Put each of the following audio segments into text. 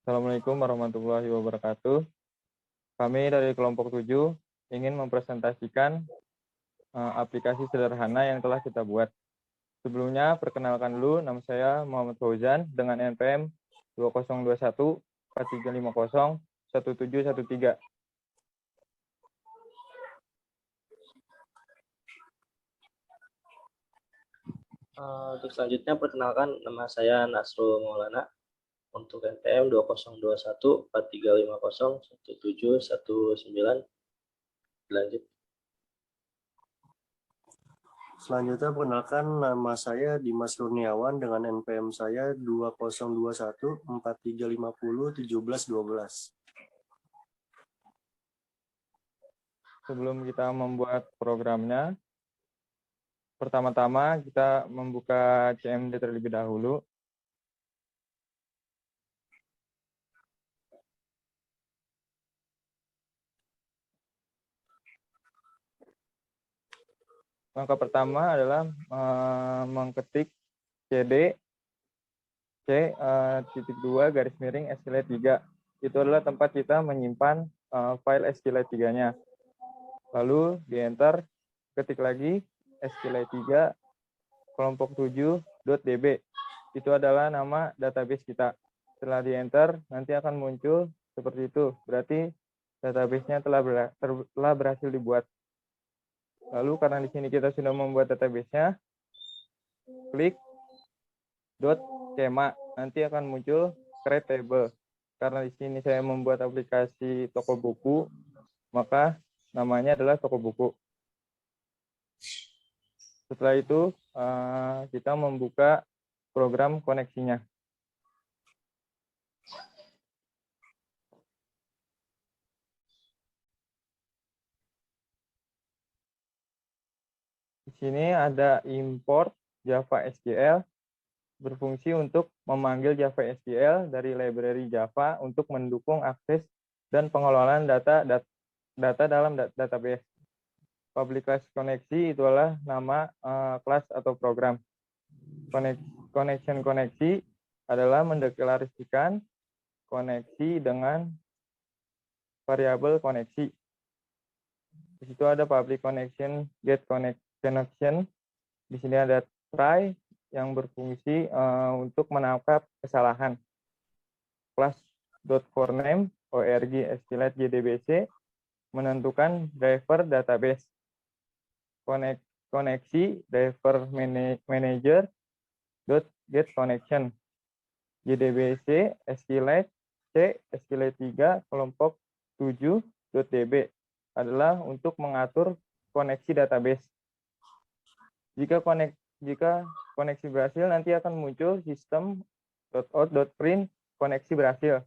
Assalamualaikum warahmatullahi wabarakatuh. Kami dari kelompok 7 ingin mempresentasikan aplikasi sederhana yang telah kita buat. Sebelumnya, perkenalkan dulu, nama saya Muhammad Fauzan dengan NPM 2021 4350 1713. Untuk selanjutnya, perkenalkan, nama saya Nasrul Maulana untuk NPM 2021 4350 1719. Lanjut. Selanjutnya, perkenalkan, nama saya Dimas Kurniawan dengan NPM saya 2021 4350 1712. Sebelum kita membuat programnya, pertama-tama kita membuka CMD terlebih dahulu. Langkah pertama adalah mengketik cd C-2 garis miring SQLite 3. Itu adalah tempat kita menyimpan file SQLite 3-nya. Lalu di enter, ketik lagi SQLite 3 kelompok 7.db. Itu adalah nama database kita. Setelah di enter, nanti akan muncul seperti itu. Berarti database-nya telah berhasil dibuat. Lalu karena di sini kita sudah membuat database-nya, klik .schema, nanti akan muncul create table. Karena di sini saya membuat aplikasi toko buku, maka namanya adalah toko buku. Setelah itu kita membuka program koneksinya. Di sini ada import Java SQL, berfungsi untuk memanggil Java SQL dari library Java untuk mendukung akses dan pengelolaan data dalam database. Public class koneksi itu adalah nama kelas atau program. Connection koneksi adalah mendeklarasikan koneksi dengan variabel koneksi. Di situ ada public connection, get connection. Di sini ada try yang berfungsi untuk menangkap kesalahan. Class.forName org SQLite JDBC menentukan driver database. Koneksi driver manager get connection JDBC SQLite C SQLite 3 kelompok 7.db adalah untuk mengatur koneksi database. Jika koneksi berhasil, nanti akan muncul system.out.print koneksi berhasil.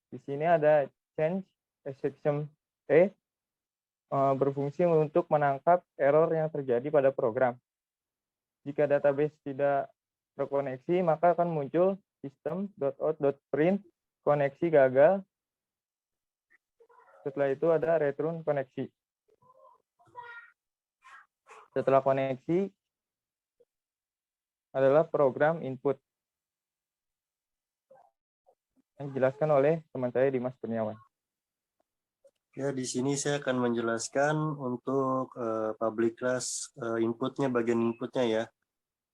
Di sini ada change exception berfungsi untuk menangkap error yang terjadi pada program. Jika database tidak terkoneksi, maka akan muncul system.out.print koneksi gagal. Setelah itu ada return koneksi. Setelah koneksi adalah program input yang dijelaskan oleh teman saya Dimas Kurniawan. Ya, di sini saya akan menjelaskan untuk public class inputnya, bagian inputnya ya.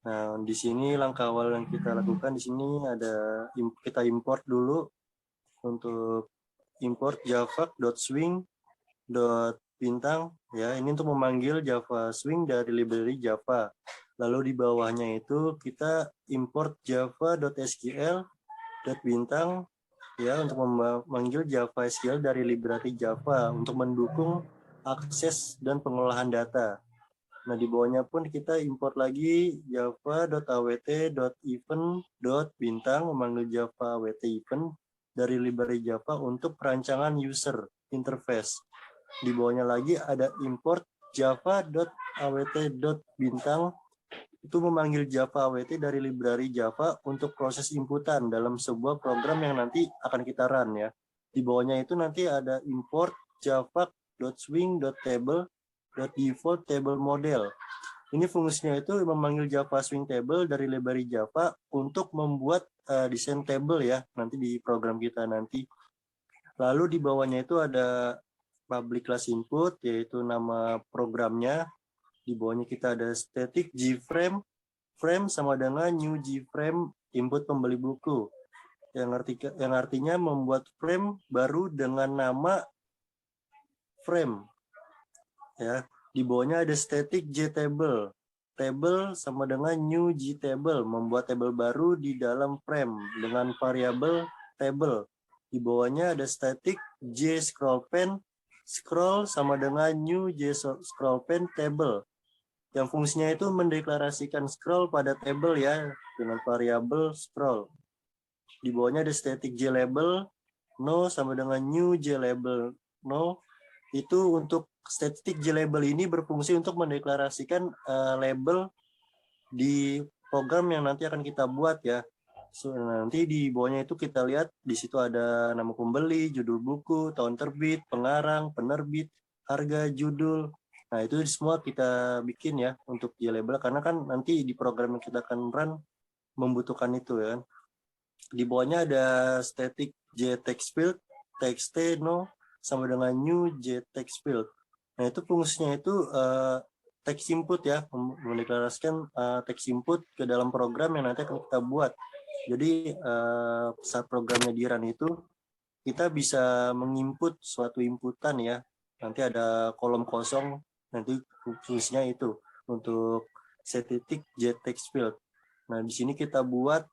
Nah, di sini langkah awal yang kita lakukan di sini ada kita import dulu untuk import java.swing.bintang ya. Ini untuk memanggil Java Swing dari library Java. Lalu di bawahnya itu kita import java.sql.bintang ya untuk memanggil Java SQL dari library Java untuk mendukung akses dan pengolahan data. Nah, di bawahnya pun kita import lagi java.awt.event.bintang memanggil Java awt event dari library Java untuk perancangan user interface. Di bawahnya lagi ada import java.awt.bintang itu memanggil Java AWT dari library Java untuk proses inputan dalam sebuah program yang nanti akan kita run ya. Di bawahnya itu nanti ada import java.swing.table.default table model. Ini fungsinya itu memanggil Java Swing Table dari library Java untuk membuat desain table ya nanti di program kita nanti. Lalu di bawahnya itu ada public class input, yaitu nama programnya. Di bawahnya kita ada static gframe, frame sama dengan new gframe input pembeli buku. Yang artinya membuat frame baru dengan nama frame. Ya, di bawahnya ada static jtable. Table sama dengan new gtable, membuat table baru di dalam frame dengan variabel table. Di bawahnya ada static j scroll pen, scroll sama dengan new j scroll pen table. Yang fungsinya itu mendeklarasikan scroll pada table ya dengan variabel scroll. Di bawahnya ada static j label no sama dengan new j label no. Itu untuk static j label ini berfungsi untuk mendeklarasikan label di program yang nanti akan kita buat ya. So, nanti di bawahnya itu kita lihat di situ ada nama pembeli, judul buku, tahun terbit, pengarang, penerbit, harga, judul. Nah, itu semua kita bikin ya untuk J-label karena kan nanti di program yang kita akan run membutuhkan itu ya. Di bawahnya ada static J text field, text no sama dengan new J text field. Nah, itu fungsinya itu text input ya, mendeklarasikan text input ke dalam program yang nanti akan kita buat. Jadi saat programnya di run itu kita bisa menginput suatu inputan ya. Nanti ada kolom kosong, nanti fungsinya itu untuk static J text field. Nah, di sini kita buat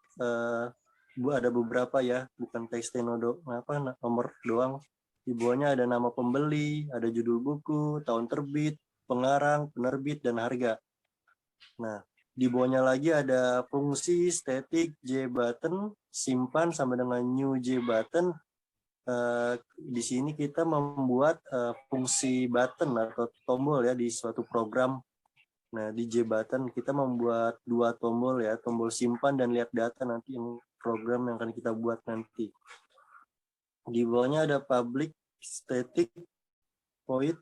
ada beberapa ya, bukan text nomor doang. Di bawahnya ada nama pembeli, ada judul buku, tahun terbit, pengarang, penerbit, dan harga. Nah, di bawahnya lagi ada fungsi static J button, simpan sama dengan new J button. Di sini kita membuat fungsi button atau tombol ya di suatu program. Nah, di J button kita membuat dua tombol ya, tombol simpan dan lihat data nanti yang program yang akan kita buat nanti. Di bawahnya ada public static void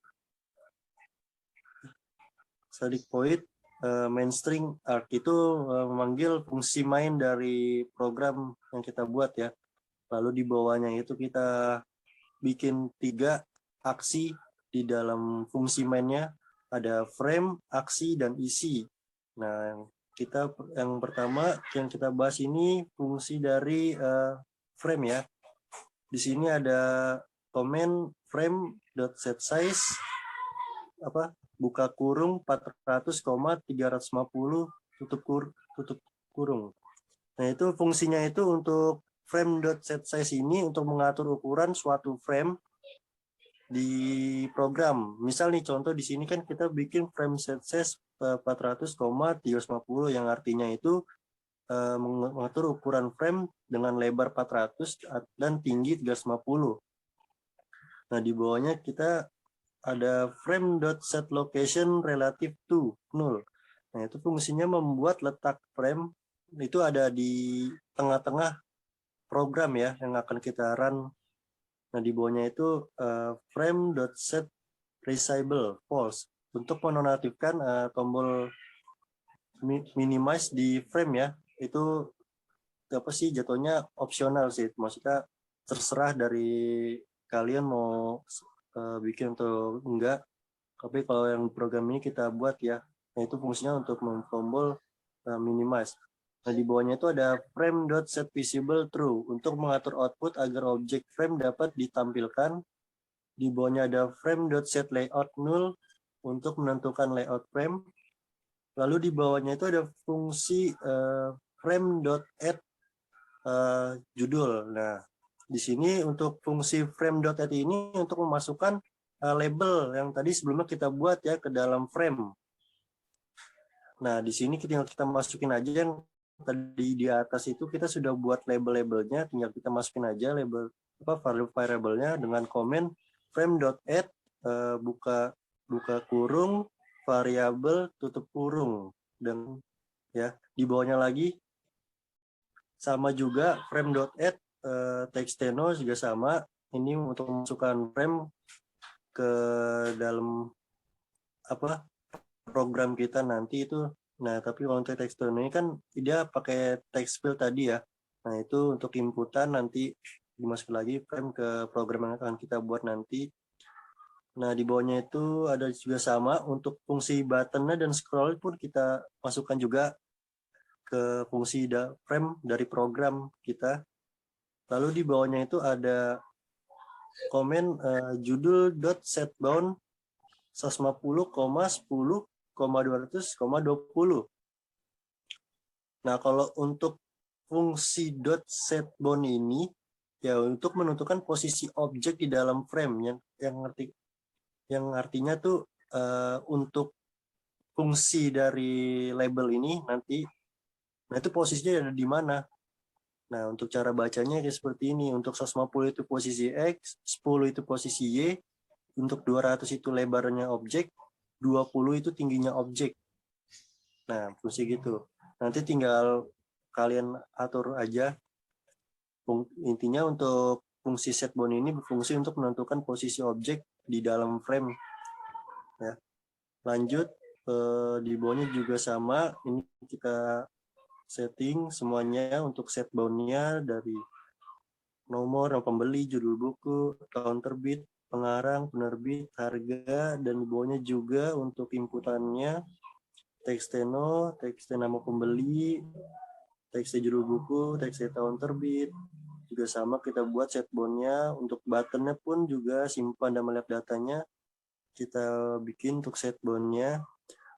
main string arg itu memanggil fungsi main dari program yang kita buat ya. Lalu di bawahnya itu kita bikin 3 aksi di dalam fungsi mainnya, ada frame, aksi, dan isi. Nah, yang pertama yang kita bahas ini fungsi dari frame ya. Di sini ada komen frame.setSize buka kurung 400,350 tutup kurung. Nah, itu fungsinya itu untuk frame.setSize ini untuk mengatur ukuran suatu frame di program. Misal nih contoh di sini kan kita bikin frame set size 400,350 yang artinya itu mengatur ukuran frame dengan lebar 400 dan tinggi 350. Nah, di bawahnya kita ada frame.setLocation relative to 0. Nah, itu fungsinya membuat letak frame itu ada di tengah-tengah program ya yang akan kita run. Nah, di bawahnya itu frame.setResizeable false untuk menonaktifkan tombol minimize di frame ya. Itu jatuhnya opsional sih, maksudnya terserah dari kalian mau bikin atau enggak. Tapi kalau yang program ini kita buat ya, nah itu fungsinya untuk mentombol minimize. Nah, di bawahnya itu ada frame.setVisibleTrue untuk mengatur output agar objek frame dapat ditampilkan. Di bawahnya ada frame.setLayoutNull untuk menentukan layout frame. Lalu di bawahnya itu ada fungsi frame.add judul. Nah, di sini untuk fungsi frame.add ini untuk memasukkan label yang tadi sebelumnya kita buat ya ke dalam frame. Nah, di sini kita masukin aja yang tadi di atas itu kita sudah buat label-labelnya, tinggal kita masukin aja label variabelnya dengan komen frame.add buka kurung variabel tutup kurung, dan ya di bawahnya lagi sama juga frame.add texteno juga sama, ini untuk memasukkan frame ke dalam program kita nanti itu. Nah, tapi kalau untuk text ini kan dia pakai text field tadi ya. Nah, itu untuk inputan nanti dimasuk lagi frame ke program yang akan kita buat nanti. Nah, di bawahnya itu ada juga sama untuk fungsi button dan scroll pun kita masukkan juga ke fungsi frame dari program kita. Lalu di bawahnya itu ada komen judul.setBound 150,10,200,20. Nah, kalau untuk fungsi .setBound ini ya untuk menentukan posisi objek di dalam frame yang artinya tuh untuk fungsi dari label ini nanti, nah itu posisinya ada di mana. Nah, untuk cara bacanya kayak seperti ini. Untuk 150 itu posisi X, 10 itu posisi Y, untuk 200 itu lebarnya objek, 20 itu tingginya objek. Nah, fungsi gitu. Nanti tinggal kalian atur aja. Intinya untuk fungsi setBound ini berfungsi untuk menentukan posisi objek di dalam frame. Ya. Lanjut, di bawahnya juga sama. Ini kita setting semuanya untuk setBound-nya dari nomor pembeli, judul buku, tahun terbit, pengarang, penerbit, harga, dan di bawahnya juga untuk inputannya teks teno, teks nama pembeli, teks judul buku, teks tahun terbit. Juga sama kita buat setBound-nya. Untuk button-nya pun juga simpan dan melihat datanya kita bikin untuk setBound-nya.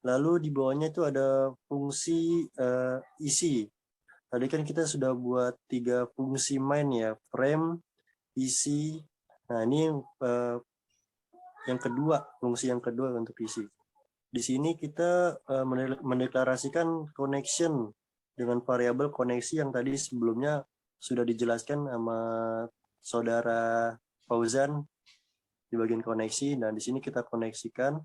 Lalu di bawahnya itu ada fungsi isi. Tadi kan kita sudah buat 3 fungsi main ya, frame, isi. Nah, ini yang kedua, fungsi yang kedua untuk isi. Di sini kita mendeklarasikan connection dengan variabel koneksi yang tadi sebelumnya sudah dijelaskan sama saudara Fauzan di bagian koneksi. Nah, di sini kita koneksikan.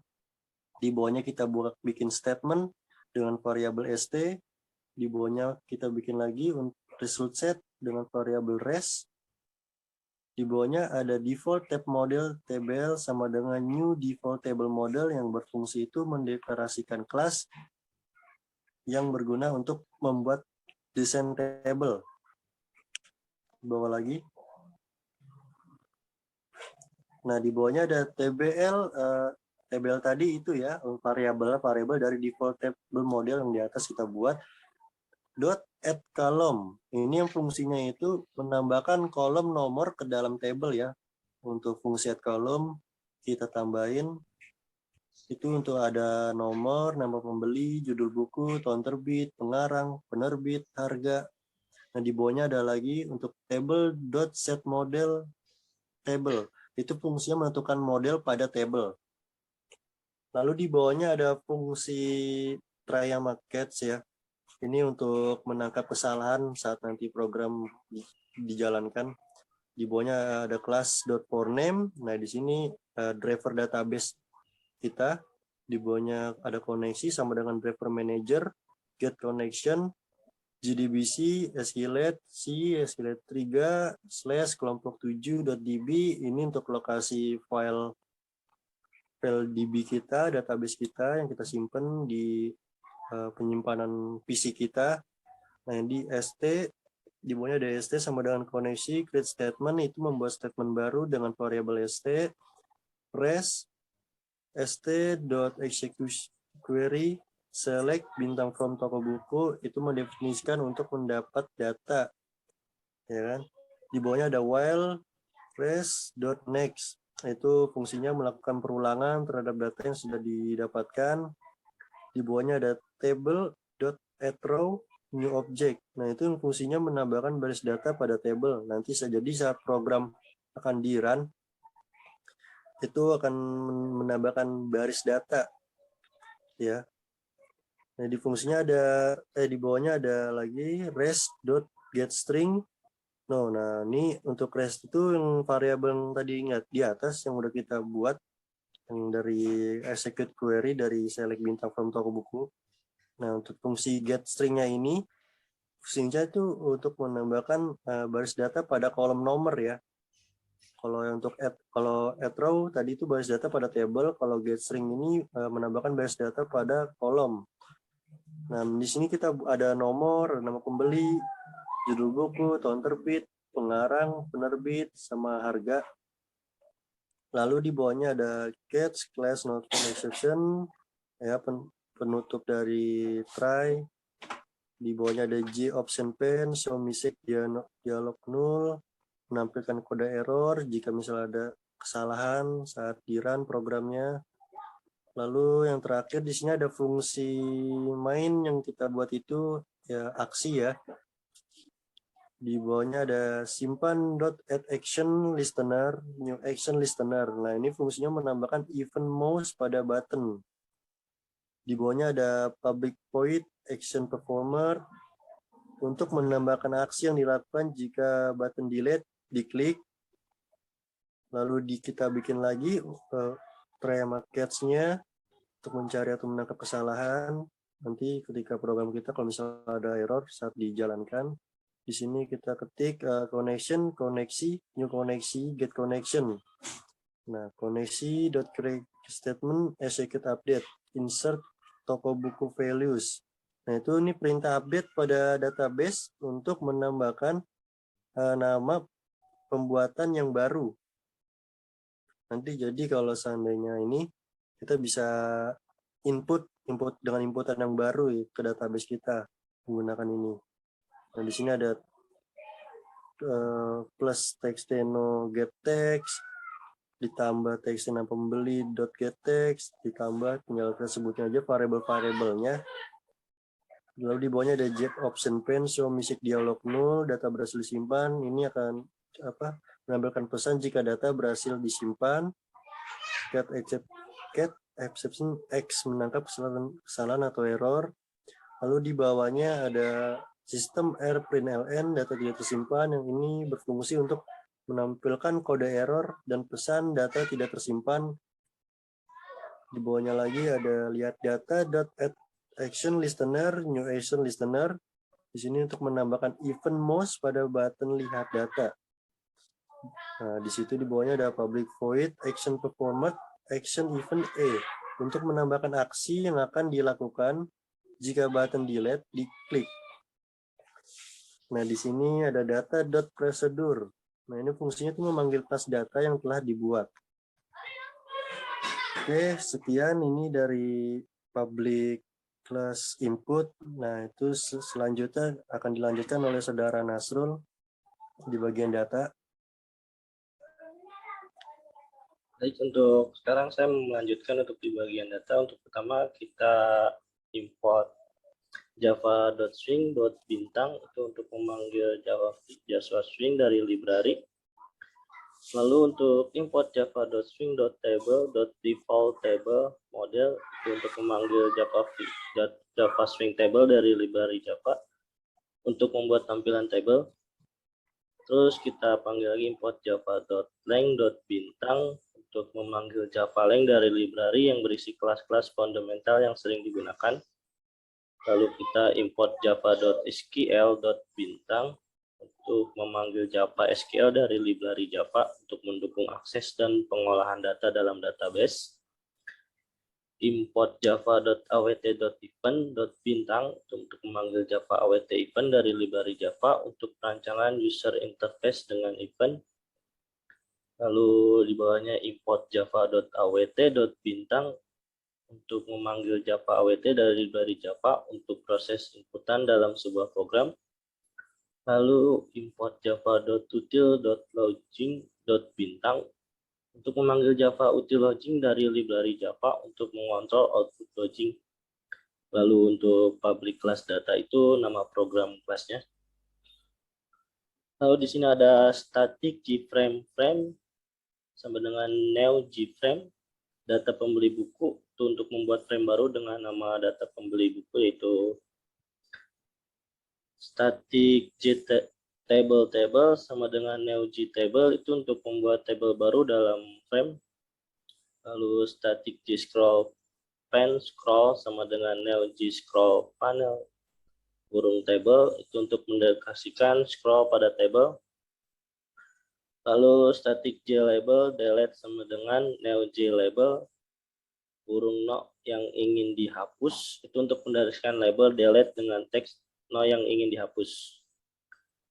Di bawahnya kita buat bikin statement dengan variabel st. Di bawahnya kita bikin lagi untuk result set dengan variabel res. Di bawahnya ada default tab model table sama dengan new default table model yang berfungsi itu mendeklarasikan kelas yang berguna untuk membuat desain table. Di bawah lagi. Nah, di bawahnya ada tbl. Table tadi itu ya, variabel dari default table model yang di atas kita buat. .add column. Ini yang fungsinya itu menambahkan kolom nomor ke dalam table ya. Untuk fungsi add column kita tambahin itu untuk ada nomor, nama pembeli, judul buku, tahun terbit, pengarang, penerbit, harga. Nah, di bawahnya ada lagi untuk table.setModel table. Itu fungsinya menentukan model pada table. Lalu di bawahnya ada fungsi try markets ya. Ini untuk menangkap kesalahan saat nanti program dijalankan. Di bawahnya ada class.forName. Nah, di sini driver database kita. Di bawahnya ada koneksi sama dengan driver manager, get connection, JDBC, SQLite, SQLite 3, /kelompok 7.db. Ini untuk lokasi file DB kita, database kita yang kita simpan di penyimpanan PC kita. Nah, di ST, di bawahnya ada ST sama dengan koneksi, create statement, itu membuat statement baru dengan variabel ST, res, st.executeQuery, select bintang from toko buku, itu mendefinisikan untuk mendapat data. Ya kan? Di bawahnya ada while, res.next. Itu fungsinya melakukan perulangan terhadap data yang sudah didapatkan. Di bawahnya ada table.addRow new object. Nah, itu fungsinya menambahkan baris data pada table. Nanti jadi saat program akan di-run, itu akan menambahkan baris data. Ya. Nah, di fungsinya ada di bawahnya ada lagi res.getString. Nah, ini untuk res itu yang variabel yang tadi ingat di atas yang udah kita buat yang dari execute query dari select bintang from toko buku. Nah, untuk fungsi getString-nya ini fungsinya itu untuk menambahkan baris data pada kolom nomor ya. Kalau untuk addRow tadi itu baris data pada table, kalau getString ini menambahkan baris data pada kolom. Nah, di sini kita ada nomor, nama pembeli, judul buku, tahun terbit, pengarang, penerbit, sama harga. Lalu di bawahnya ada catch, class, not found exception, ya penutup dari try. Di bawahnya ada J option pen, show mistake, dialog null, menampilkan kode error jika misalnya ada kesalahan saat di run programnya. Lalu yang terakhir di sini ada fungsi main yang kita buat itu ya aksi ya. Di bawahnya ada simpan .add action listener, new action listener. Nah, ini fungsinya menambahkan event mouse pada button. Di bawahnya ada public void action performer untuk menambahkan aksi yang dilakukan jika button delete diklik. Lalu kita bikin lagi try sama catch-nya untuk mencari atau menangkap kesalahan. Nanti ketika program kita kalau misalnya ada error saat dijalankan, di sini kita ketik connection, koneksi, new koneksi, get connection. Nah, koneksi .create statement execute update, insert toko buku values. Nah, itu ini perintah update pada database untuk menambahkan nama pembuatan yang baru. Nanti jadi kalau seandainya ini kita bisa input dengan inputan yang baru ya, ke database kita menggunakan ini. Nah, di sini ada plus text no get text, ditambah text nama pembeli .get text, ditambah tinggal kita sebutnya aja variabel-variabelnya. Lalu di bawahnya ada jet option pen, show mistake dialog null, data berhasil disimpan. Ini akan menampilkan pesan jika data berhasil disimpan. Get exception X menangkap kesalahan atau error. Lalu di bawahnya ada sistem rprintln data tidak tersimpan, yang ini berfungsi untuk menampilkan kode error dan pesan data tidak tersimpan. Di bawahnya lagi ada lihat data.add action listener, new action listener. Di sini untuk menambahkan event mouse pada button lihat data. Nah, di situ di bawahnya ada public void action performer action event A untuk menambahkan aksi yang akan dilakukan jika button delete diklik. Nah, di sini ada data.procedure. Nah, ini fungsinya itu memanggil kelas data yang telah dibuat. Oke, sekian ini dari public class input. Nah, itu selanjutnya akan dilanjutkan oleh saudara Nasrul di bagian data. Baik, untuk sekarang saya melanjutkan untuk di bagian data. Untuk pertama kita import java.swing.bintang itu untuk memanggil Java Swing dari library. Lalu untuk import java.swing.table.default table model itu untuk memanggil Java Swing table dari library Java untuk membuat tampilan table. Terus kita panggil lagi import java.length.bintang untuk memanggil Java Lang dari library yang berisi kelas-kelas fundamental yang sering digunakan. Lalu kita import java.sql.bintang untuk memanggil Java SQL dari library Java untuk mendukung akses dan pengolahan data dalam database. Import java.awt.event.bintang untuk memanggil Java awt event dari library Java untuk perancangan user interface dengan event. Lalu di bawahnya import java.awt.bintang untuk memanggil Java awt dari library Java untuk proses inputan dalam sebuah program. Lalu import java.util.login.bintang untuk memanggil Java util login dari library Java untuk mengontrol output login. Lalu untuk public class data itu nama program kelasnya. Lalu di sini ada static gframe frame sama dengan new gframe data pembeli buku itu untuk membuat frame baru dengan nama data pembeli buku yaitu static table sama dengan new table itu untuk membuat table baru dalam frame. Lalu static scroll pen scroll sama dengan new scroll panel burung table itu untuk mendedikasikan scroll pada table. Lalu static label delete sama dengan new label burung no yang ingin dihapus itu untuk mendedikasikan label delete dengan teks no yang ingin dihapus.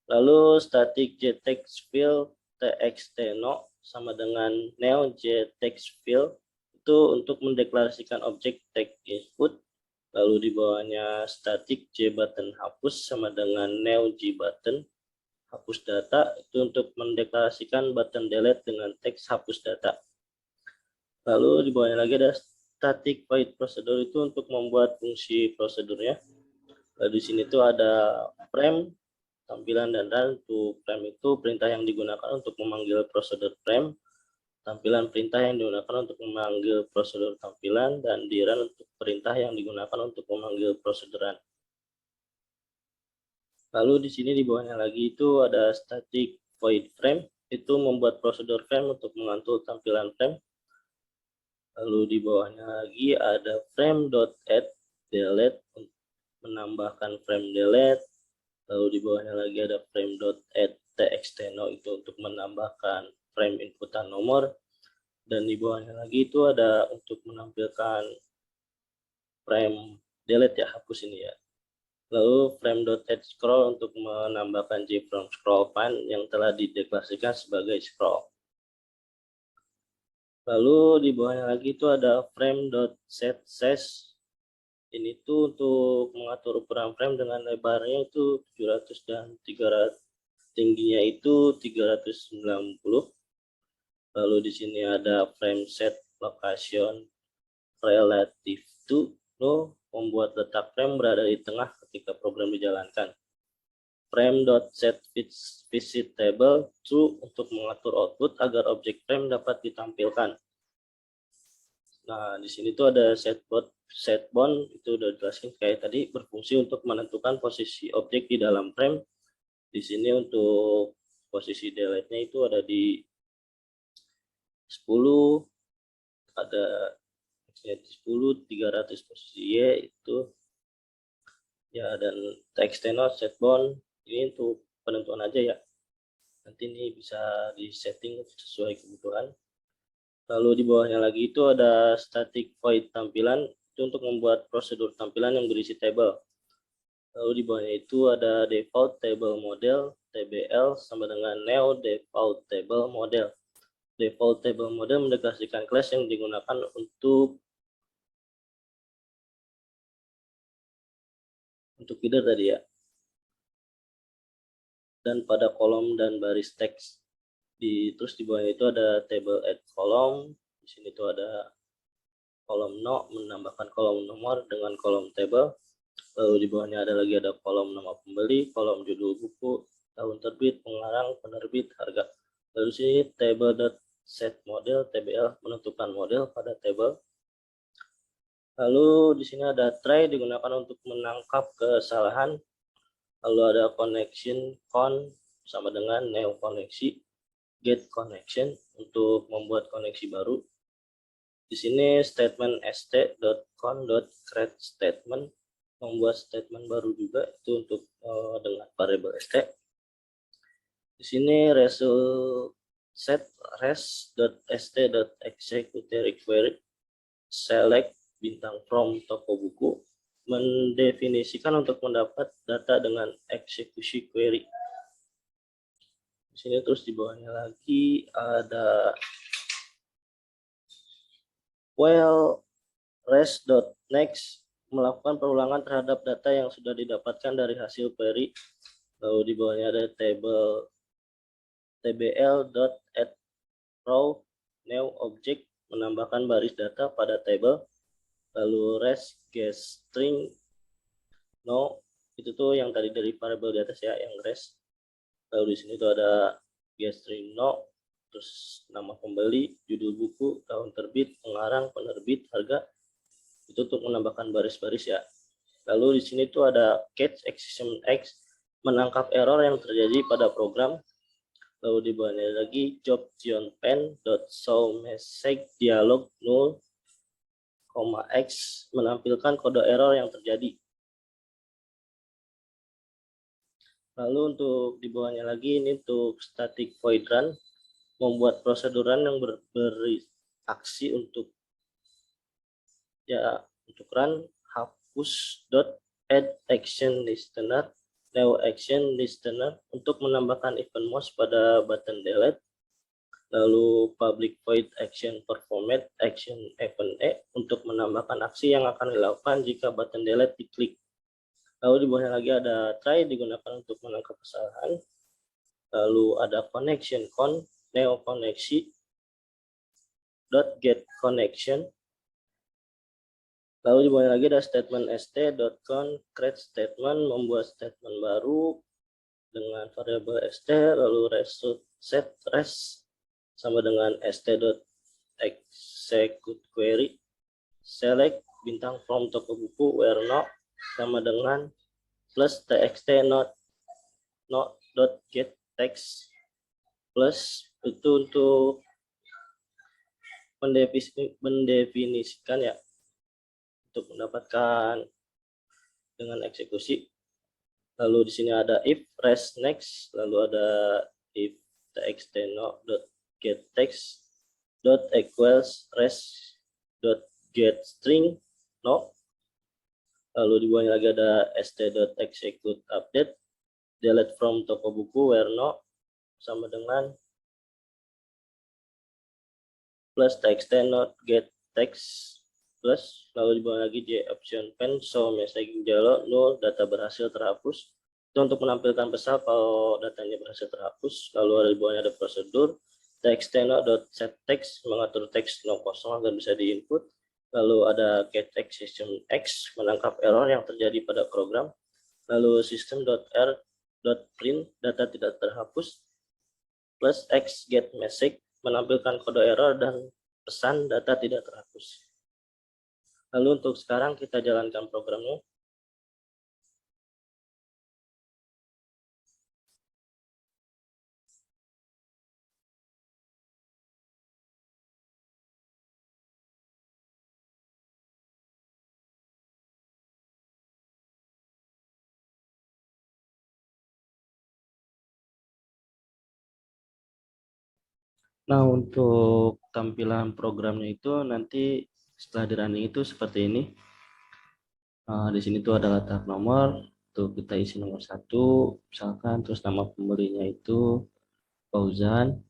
Lalu static jtext field txtno sama dengan neo jtext field itu untuk mendeklarasikan objek text input. Lalu di bawahnya static jbutton hapus sama dengan neo jbutton hapus data itu untuk mendeklarasikan button delete dengan teks hapus data. Lalu di bawahnya lagi ada static void procedure itu untuk membuat fungsi prosedurnya. Lalu di sini tuh ada frame, tampilan, dan run. Untuk frame itu perintah yang digunakan untuk memanggil prosedur frame, tampilan perintah yang digunakan untuk memanggil prosedur tampilan, dan di run untuk perintah yang digunakan untuk memanggil prosedur run. Lalu di sini di bawahnya lagi itu ada static void frame, itu membuat prosedur frame untuk mengatur tampilan frame. Lalu di bawahnya lagi ada frame.add delete, menambahkan frame delete. Lalu di bawahnya lagi ada frame.add txtno itu untuk menambahkan frame inputan nomor. Dan di bawahnya lagi itu ada untuk menampilkan frame delete ya, hapus ini ya. Lalu frame.add scroll untuk menambahkan jframe scroll point yang telah dideklarasikan sebagai scroll. Lalu di bawahnya lagi itu ada frame.set size. Ini tuh untuk mengatur ukuran frame dengan lebarnya itu 700 dan 300, tingginya itu 390. Lalu di sini ada frame set location relative to no, membuat letak frame berada di tengah ketika program dijalankan. Frame.set visitable true untuk mengatur output agar objek frame dapat ditampilkan. Nah, di sini tuh ada setBound itu udah jelasin kayak tadi, berfungsi untuk menentukan posisi objek di dalam frame. Di sini untuk posisi delete-nya itu ada di 10, ada 10, 300 posisi Y itu ya, dan txtno setBound ini untuk penentuan aja ya. Nanti ini bisa disetting sesuai kebutuhan. Lalu di bawahnya lagi itu ada static void tampilan, itu untuk membuat prosedur tampilan yang berisi table. Lalu di bawahnya itu ada default table model TBL sama dengan neo default table model. Default table model mendeklarasikan kelas yang digunakan untuk header tadi ya. Dan pada kolom dan baris teks. Terus di bawahnya itu ada table add column. Di sini tuh ada kolom no, menambahkan kolom nomor dengan kolom table. Lalu di bawahnya ada lagi ada kolom nama pembeli, kolom judul buku, tahun terbit, pengarang, penerbit, harga. Lalu di sini table.set model TBL menentukan model pada table. Lalu di sini ada try digunakan untuk menangkap kesalahan. Lalu ada connection con sama dengan neo koneksi, get connection untuk membuat koneksi baru. Di sini statement st.con.create statement membuat statement baru juga itu untuk dengan variable st. Di sini result set res.st.execute query select bintang from toko buku mendefinisikan untuk mendapat data dengan eksekusi query. Di sini terus di bawahnya lagi ada while res.next melakukan perulangan terhadap data yang sudah didapatkan dari hasil query. Lalu di bawahnya ada table tbl.add row new object menambahkan baris data pada table. Lalu res get string no, itu tuh yang tadi dari variable di atas ya, yang res. Lalu di sini tuh ada get string no, terus nama pembeli, judul buku, tahun terbit, pengarang, penerbit, harga. Itu untuk menambahkan baris-baris ya. Lalu di sini tuh ada catch exception x menangkap error yang terjadi pada program. Lalu di bawahnya lagi job John pen show message dialog null, x menampilkan kode error yang terjadi. Lalu untuk di bawahnya lagi ini untuk static void run membuat prosedur run yang beraksi untuk run hapus add action listener new action listener untuk menambahkan event mouse pada button delete, lalu public void action performed action event E untuk menambahkan aksi yang akan dilakukan jika button delete diklik. Lalu di bawahnya lagi ada try digunakan untuk menangkap kesalahan. Lalu ada connection con neo koneksi dot get connection. Lalu di bawahnya lagi ada statement st.con create statement membuat statement baru dengan variabel st, lalu result set res sama dengan st.execute query select bintang from toko buku where no sama dengan plus txt not dot get text plus itu untuk mendefinisikan ya, untuk mendapatkan dengan eksekusi. Lalu di sini ada if res next, lalu ada if txt no dot get text dot equals res dot get string no. Lalu di bawahnya lagi ada st dot execute update delete from toko buku where no sama dengan plus txt not get text plus, lalu di bawah lagi J option pen show messaging dialog null data berhasil terhapus. Itu untuk menampilkan pesan kalau datanya berhasil terhapus. Lalu ada di bawahnya ada prosedur txt not dot set text mengatur teks no kosong agar bisa diinput. Lalu ada get text system x menangkap error yang terjadi pada program. Lalu system.r.print data tidak terhapus plus x get message menampilkan kode error dan pesan data tidak terhapus. Lalu untuk sekarang kita jalankan programnya. Nah, untuk tampilan programnya itu nanti setelah di running itu seperti ini. Di sini tuh ada letak nomor, tuh kita isi nomor 1, misalkan, terus nama pembelinya itu Fauzan.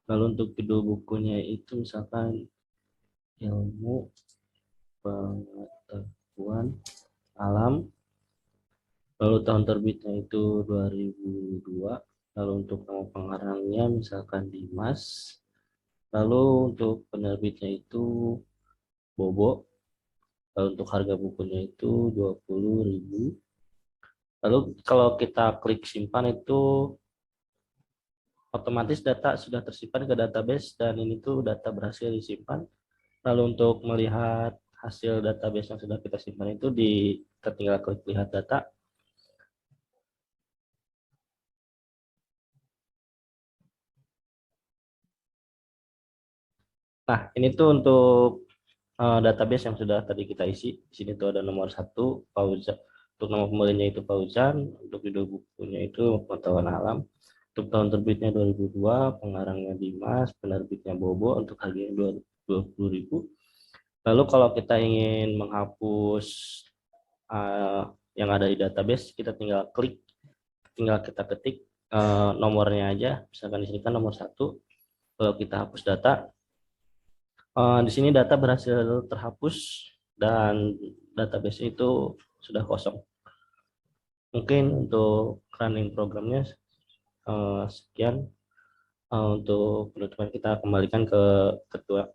Lalu untuk judul bukunya itu misalkan ilmu pengetahuan alam. Lalu tahun terbitnya itu 2002. Lalu untuk nama pengarangnya misalkan Dimas. Lalu untuk penerbitnya itu Bobo. Lalu untuk harga bukunya itu 20.000. Lalu kalau kita klik simpan itu otomatis data sudah tersimpan ke database dan ini tuh data berhasil disimpan. Lalu untuk melihat hasil database yang sudah kita simpan itu kita tinggal klik lihat data. Nah, ini tuh untuk database yang sudah tadi kita isi. Di sini tuh ada nomor 1 Fauzan. Untuk nama pembelinya itu Fauzan, untuk judul bukunya itu Pengetahuan Alam. Untuk tahun terbitnya 2002, pengarangnya Dimas, penerbitnya Bobo, untuk harganya 20.000. Lalu kalau kita ingin menghapus yang ada di database, kita tinggal kita ketik nomornya aja. Misalkan di sini kan nomor 1. Kalau kita hapus data, di sini data berhasil terhapus dan database itu sudah kosong. Mungkin untuk running programnya sekian. Untuk penutupan kita kembalikan ke ketua.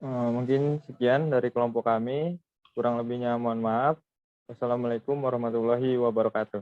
Mungkin sekian dari kelompok kami. Kurang lebihnya mohon maaf. Wassalamualaikum warahmatullahi wabarakatuh.